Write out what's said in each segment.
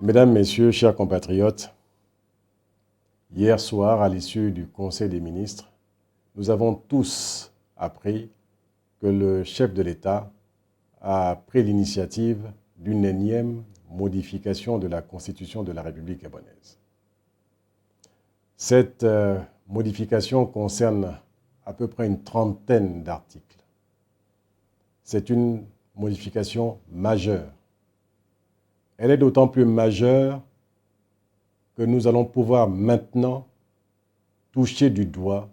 Mesdames, Messieurs, chers compatriotes, hier soir, à l'issue du Conseil des ministres, nous avons tous appris que le chef de l'État a pris l'initiative d'une énième modification de la Constitution de la République gabonaise. Cette modification concerne à peu près une trentaine d'articles. C'est une modification majeure. Elle est d'autant plus majeure que nous allons pouvoir maintenant toucher du doigt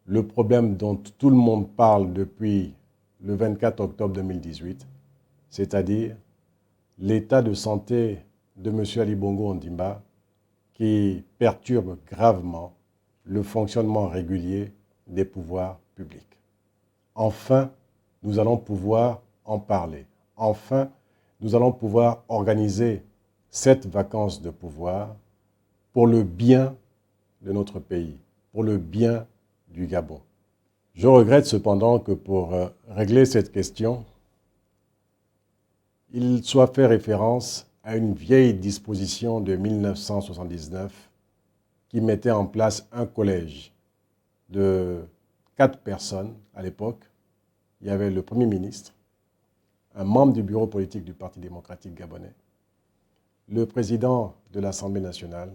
le problème dont tout le monde parle depuis le 24 octobre 2018, c'est-à-dire l'état de santé de M. Ali Bongo Ondimba qui perturbe gravement le fonctionnement régulier des pouvoirs publics. Enfin, nous allons pouvoir en parler. Enfin, nous allons pouvoir organiser cette vacance de pouvoir pour le bien de notre pays, pour le bien du Gabon. Je regrette cependant que pour régler cette question, il soit fait référence à une vieille disposition de 1979 qui mettait en place un collège de 4 personnes à l'époque. Il y avait le Premier ministre, un membre du bureau politique du Parti démocratique gabonais, le président de l'Assemblée nationale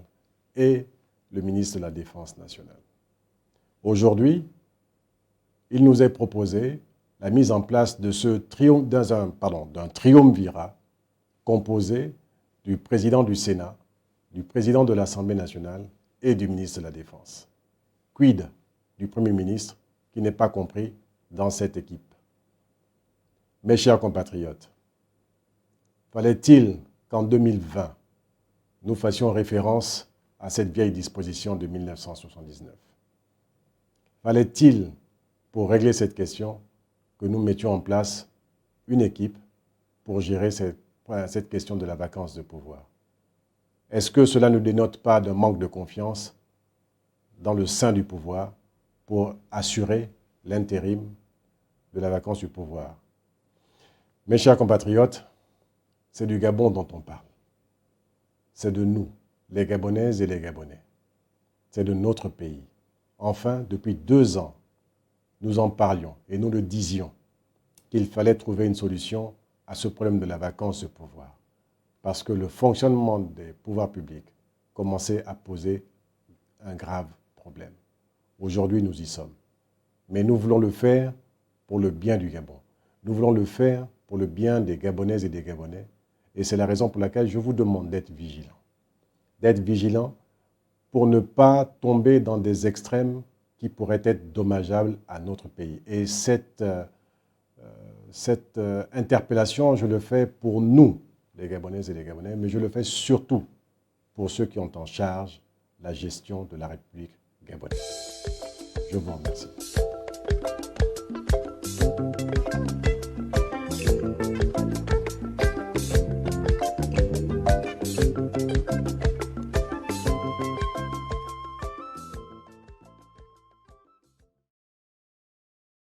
et le ministre de la Défense nationale. Aujourd'hui, il nous est proposé la mise en place de d'un triumvirat composé du président du Sénat, du président de l'Assemblée nationale et du ministre de la Défense. Quid du Premier ministre qui n'est pas compris dans cette équipe? Mes chers compatriotes, fallait-il qu'en 2020, nous fassions référence à cette vieille disposition de 1979? Fallait-il, pour régler cette question, que nous mettions en place une équipe pour gérer cette question de la vacance de pouvoir? Est-ce que cela ne dénote pas d'un manque de confiance dans le sein du pouvoir pour assurer l'intérim de la vacance du pouvoir? Mes chers compatriotes, c'est du Gabon dont on parle. C'est de nous, les Gabonaises et les Gabonais. C'est de notre pays. Enfin, depuis 2 ans, nous en parlions et nous le disions qu'il fallait trouver une solution à ce problème de la vacance de pouvoir. Parce que le fonctionnement des pouvoirs publics commençait à poser un grave problème. Aujourd'hui, nous y sommes. Mais nous voulons le faire pour le bien du Gabon. Nous voulons le faire pour le bien des Gabonaises et des Gabonais. Et c'est la raison pour laquelle je vous demande d'être vigilants. D'être vigilants pour ne pas tomber dans des extrêmes qui pourraient être dommageables à notre pays. Et cette interpellation, je le fais pour nous, les Gabonaises et les Gabonais, mais je le fais surtout pour ceux qui ont en charge la gestion de la République gabonaise. Je vous remercie.